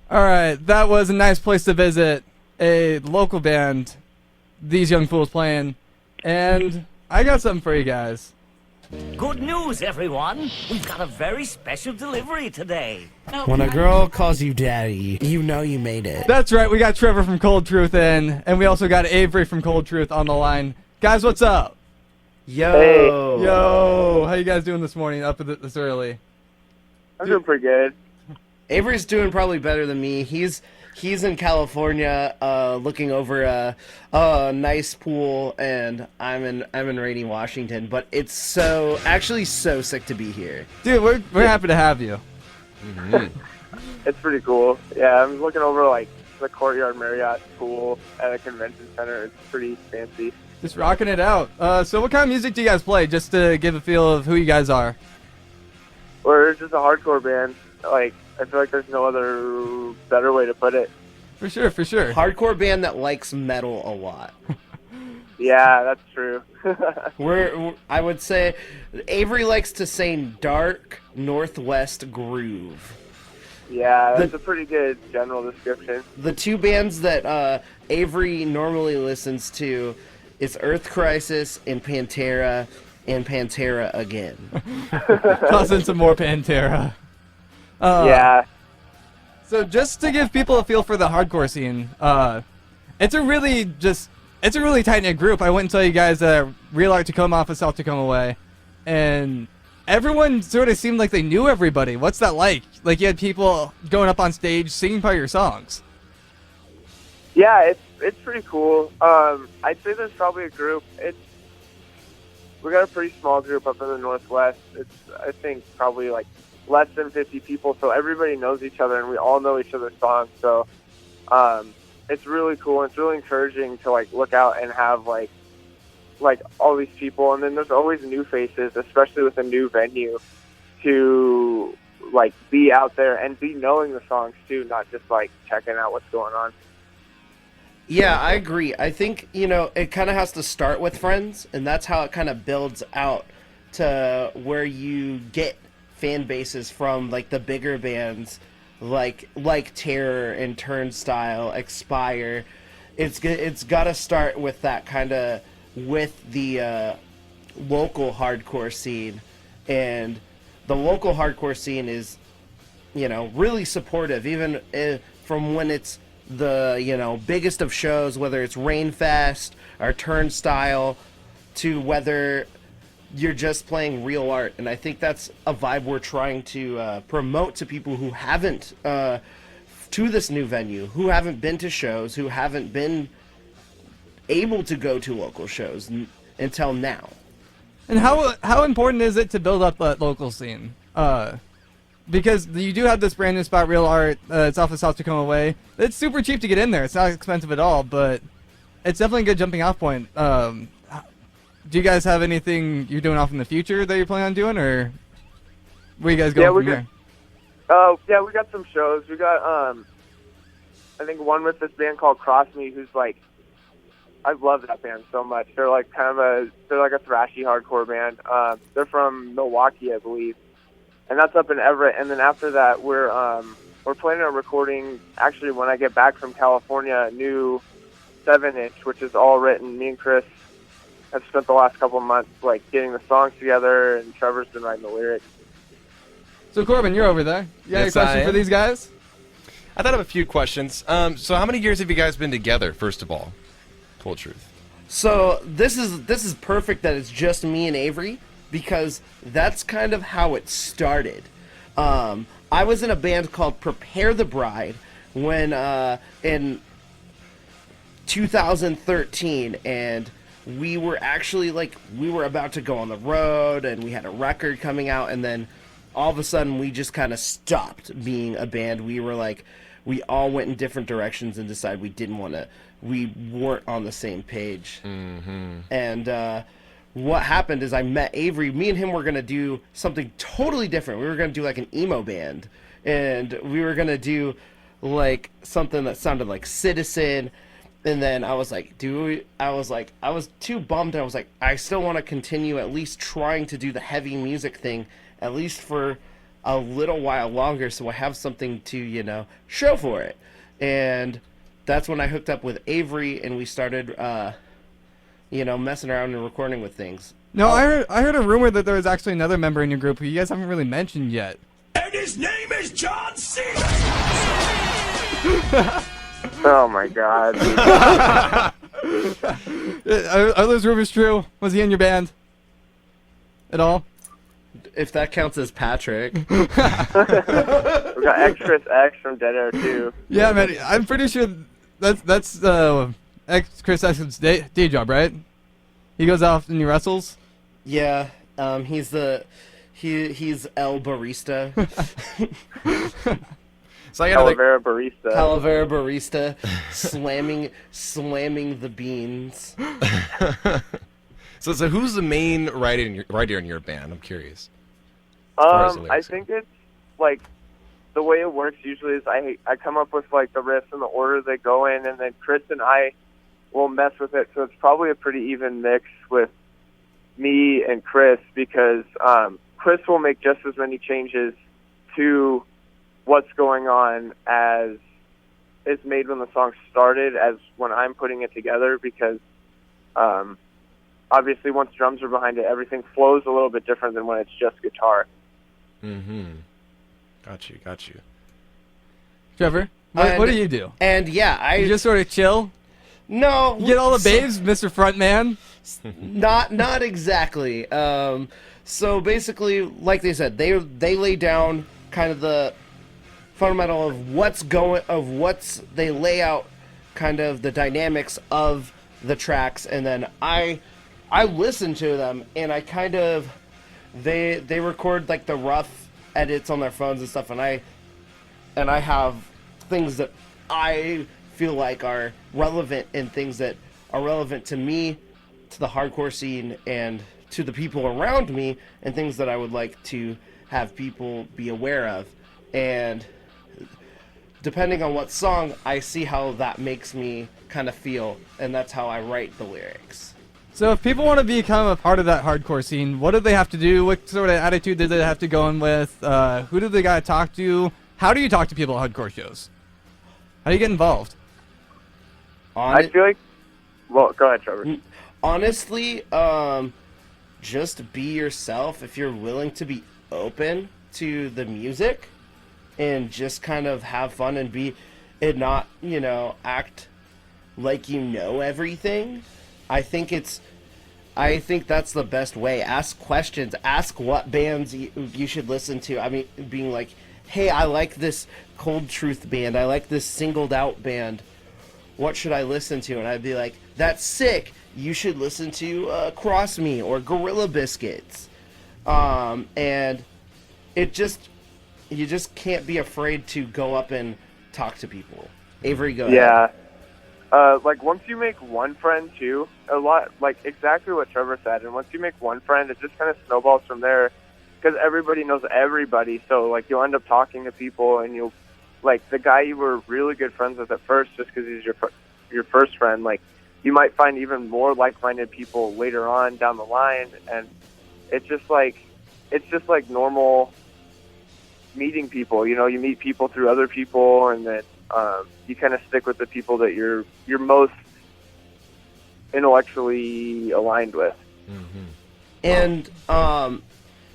All right, that was a nice place to visit. A local band, These Young Fools playing, and I got something for you guys. Good news, everyone. We've got a very special delivery today. When a girl calls you daddy, you know you made it. That's right, we got Trevor from Cold Truth in, and we also got Avery from Cold Truth on the line. Guys, what's up? Yo. Hey. Yo, how you guys doing this morning up this early? I'm doing pretty good. Avery's doing probably better than me. He's in California, looking over a nice pool, and I'm in rainy Washington. But it's so sick to be here. Dude, we're happy to have you. It's pretty cool. Yeah, I'm looking over like the Courtyard Marriott pool at a convention center. It's pretty fancy. Just rocking it out. So what kind of music do you guys play, just to give a feel of who you guys are? We're just a hardcore band. Like, I feel like there's no other better way to put it. For sure. Hardcore band that likes metal a lot. Yeah, that's true. I would say Avery likes to sing dark northwest groove. Yeah, that's a pretty good general description. The two bands that Avery normally listens to is Earth Crisis and Pantera again. Toss in some more Pantera. Yeah. So just to give people a feel for the hardcore scene, it's a really tight-knit group. I went and saw you guys Real Art Tacoma off of South Tacoma Way, and everyone sort of seemed like they knew everybody. What's that like? Like, you had people going up on stage singing part of your songs. Yeah, it's pretty cool. I'd say there's probably a group. We got a pretty small group up in the Northwest. It's, I think, probably like less than 50 people, so everybody knows each other and we all know each other's songs. So it's really cool. It's really encouraging to like look out and have like all these people, and then there's always new faces, especially with a new venue, to like be out there and be knowing the songs too, not just like checking out what's going on. Yeah, I agree. I think, it kind of has to start with friends, and that's how it kind of builds out to where you get fan bases from, like the bigger bands like Terror and Turnstile, Expire. It's got to start with that kind of with the local hardcore scene, and the local hardcore scene is really supportive, even from when it's the biggest of shows, whether it's Rainfest or Turnstile, to whether you're just playing real art. And I think that's a vibe we're trying to promote to people who haven't to this new venue, who haven't been to shows, who haven't been able to go to local shows until now. And how important is it to build up that local scene? Because you do have this brand new spot, Real Art. It's off of South Tacoma Way. It's super cheap to get in there. It's not expensive at all, but it's definitely a good jumping off point. Do you guys have anything you're doing off in the future that you're planning on doing, or where you guys going from here? Yeah, we got some shows. We got I think one with this band called Cross Me, who's like, I love that band so much. They're like they're like a thrashy hardcore band. They're from Milwaukee, I believe. And that's up in Everett. And then after that, we're planning on recording, actually, when I get back from California, a new 7-inch, which is all written. Me and Chris have spent the last couple of months like getting the songs together, and Trevor's been writing the lyrics. So Corbin, you're over there. You got any questions for these guys? I thought I have a few questions. So how many years have you guys been together, first of all? Full truth. So this is perfect that it's just me and Avery, because that's kind of how it started. I was in a band called Prepare the Bride when in 2013, and we were actually we were about to go on the road, and we had a record coming out, and then all of a sudden we just kind of stopped being a band. We were we all went in different directions and decided we weren't on the same page. Mm-hmm. And what happened is I met Avery. Me and him were going to do something totally different. We were going to do like an emo band, and we were going to do like something that sounded like Citizen. And then I was like, I was too bummed. I was like, I still want to continue at least trying to do the heavy music thing, at least for a little while longer, so I have something to show for it. And that's when I hooked up with Avery, and we started messing around and recording with things. No, I heard a rumor that there was actually another member in your group who you guys haven't really mentioned yet. And his name is John C. Oh my God. Are those rumors true? Was he in your band at all? If that counts as Patrick. We got X from Dead Air too. Yeah, man. I'm pretty sure that's Chris X's day job, right? He goes off and he wrestles. Yeah, he's El Barista. So I gotta Calavera Barista. Calavera Barista, slamming the beans. So who's the main writer in your band? I'm curious. far as the I lyrics think it's like the way it works usually is I come up with like the riffs in the order they go in, and then Chris and I will mess with it. So it's probably a pretty even mix with me and Chris, because Chris will make just as many changes to what's going on as is made when the song started as when I'm putting it together, because obviously once drums are behind it, everything flows a little bit different than when it's just guitar. Mm-hmm. Got you. Trevor, what do you do? And yeah, You just sort of chill? no, You get all the babes, Mr. Frontman? not exactly. So basically, like they said, they lay down kind of the fundamental of they lay out kind of the dynamics of the tracks, and then I listen to them, and I kind of they record like the rough edits on their phones and stuff, and I have things that I feel like are relevant, and things that are relevant to me, to the hardcore scene, and to the people around me, and things that I would like to have people be aware of. And depending on what song, I see how that makes me kind of feel, and that's how I write the lyrics. So if people want to become a part of that hardcore scene, what do they have to do? What sort of attitude do they have to go in with? Who do they got to talk to? How do you talk to people at hardcore shows? How do you get involved? I feel like... Well, go ahead, Trevor. Honestly, just be yourself. If you're willing to be open to the music and just kind of have fun and not, act like you know everything, I think that's the best way. Ask questions. Ask what bands you should listen to. I mean, being like, hey, I like this Cold Truth band. I like this Singled Out band. What should I listen to? And I'd be like, that's sick. You should listen to Cross Me or Gorilla Biscuits. And you just can't be afraid to go up and talk to people. Avery, go ahead. Yeah. Like, once you make one friend, too, like, exactly what Trevor said, and once you make one friend, it just kind of snowballs from there, because everybody knows everybody, so, like, you'll end up talking to people, and you'll, like, the guy you were really good friends with at first, just because he's your first friend, like, you might find even more like-minded people later on down the line, and it's just like normal meeting people, you meet people through other people, and then you kind of stick with the people that you're most intellectually aligned with. Mm-hmm. And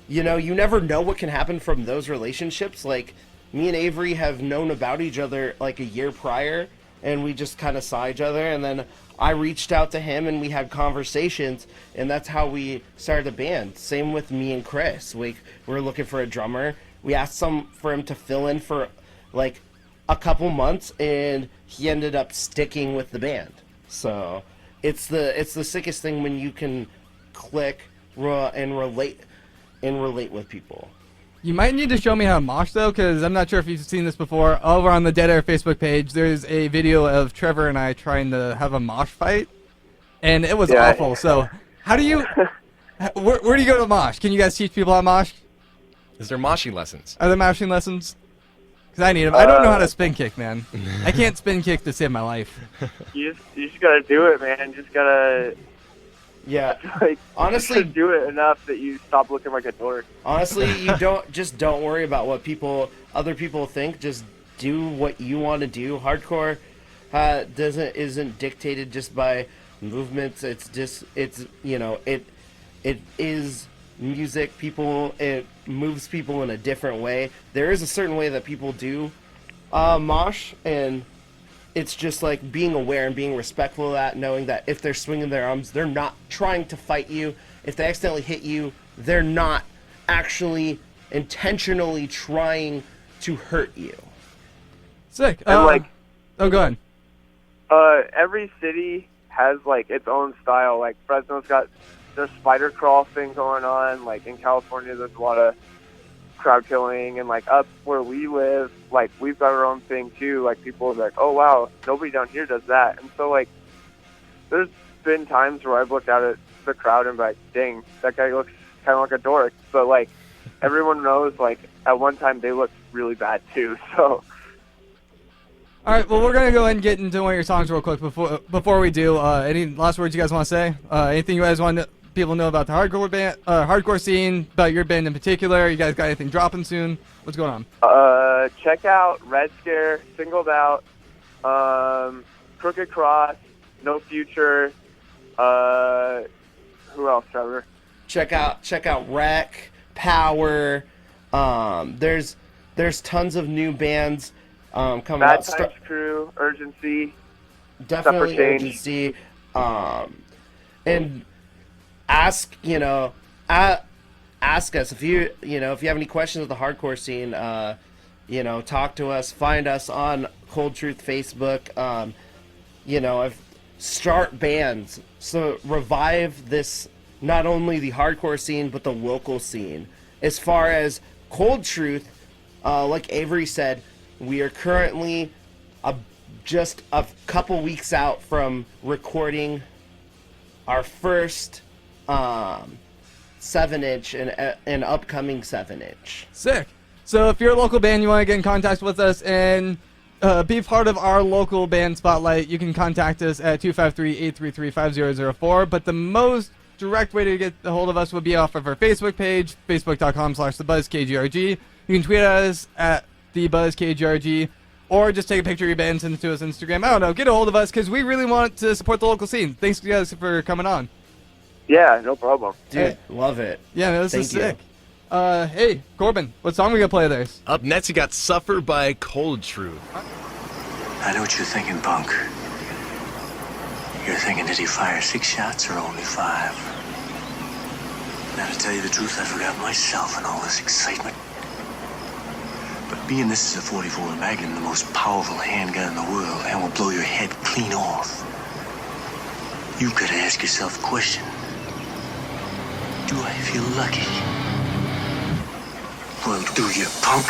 you never know what can happen from those relationships. Like, me and Avery have known about each other like a year prior, and we just kind of saw each other, and then I reached out to him and we had conversations, and that's how we started a band. Same with me and Chris. We were looking for a drummer. We asked for him to fill in for like a couple months, and he ended up sticking with the band. So it's the sickest thing when you can click and relate with people. You might need to show me how to mosh, though, because I'm not sure if you've seen this before. Over on the Dead Air Facebook page, there's a video of Trevor and I trying to have a mosh fight, and it was awful. So how do you... where do you go to mosh? Can you guys teach people how to mosh? Is there moshing lessons? Are there moshing lessons? Because I need them. I don't know how to spin kick, man. I can't spin kick to save my life. You just gotta do it, man. Just gotta Yeah. Like, Honestly- just do it enough that you stop looking like a dork. Honestly, you don't worry about what other people think. Just do what you want to do. Hardcore isn't dictated just by movements. It's it is music. It moves people in a different way. There is a certain way that people do mosh, and it's just like being aware and being respectful of that, knowing that if they're swinging their arms, they're not trying to fight you. If they accidentally hit you, they're not actually intentionally trying to hurt you. Sick. And like, oh, go ahead. every city has like its own style. Like Fresno's got their spider crawl thing going on. Like in California, there's a lot of crowd killing, and like up where we live, like we've got our own thing too. Like people are like, oh wow, nobody down here does that. And so like, there's been times where I've looked out at the crowd and be like, dang, that guy looks kind of like a dork. But like, everyone knows like at one time they looked really bad too. So. All right, well, we're gonna go ahead and get into one of your songs real quick before we do. Any last words you guys want to say? Anything you guys want people to know about the hardcore scene, about your band in particular? You guys got anything dropping soon? What's going on? Check out Red Scare, Singled Out, Crooked Cross, No Future. Who else, Trevor? Check out Wreck, Power. There's tons of new bands coming Bad out. Times Crew, Urgency. Definitely Change. Urgency. And ask us if you have any questions of the hardcore scene. Talk to us. Find us on Cold Truth Facebook. Start bands. So revive this, not only the hardcore scene but the local scene. As far as Cold Truth, like Avery said, we are currently just a couple weeks out from recording our first 7-inch and an upcoming 7-inch. Sick. So if you're a local band, you want to get in contact with us and be part of our local band spotlight, you can contact us at 253-833-5004. But the most direct way to get a hold of us would be off of our Facebook page, facebook.com/thebuzzkgrg. You can tweet at us at thebuzzkgrg, or just take a picture of your band and send it to us on Instagram. I don't know. Get a hold of us because we really want to support the local scene. Thanks guys for coming on. Yeah, no problem. Dude, love it. Yeah, man, this is Thank sick. Hey, Corbin, what song we gonna play there? Up next, you got Suffer by Cold Truth. I know what you're thinking, punk. You're thinking, did he fire 6 shots or only 5? Now, to tell you the truth, I forgot myself in all this excitement. But being this is a 44 Magnum, the most powerful handgun in the world, and will blow your head clean off, you've got to ask yourself a question. Do I feel lucky? Well, do you, punk?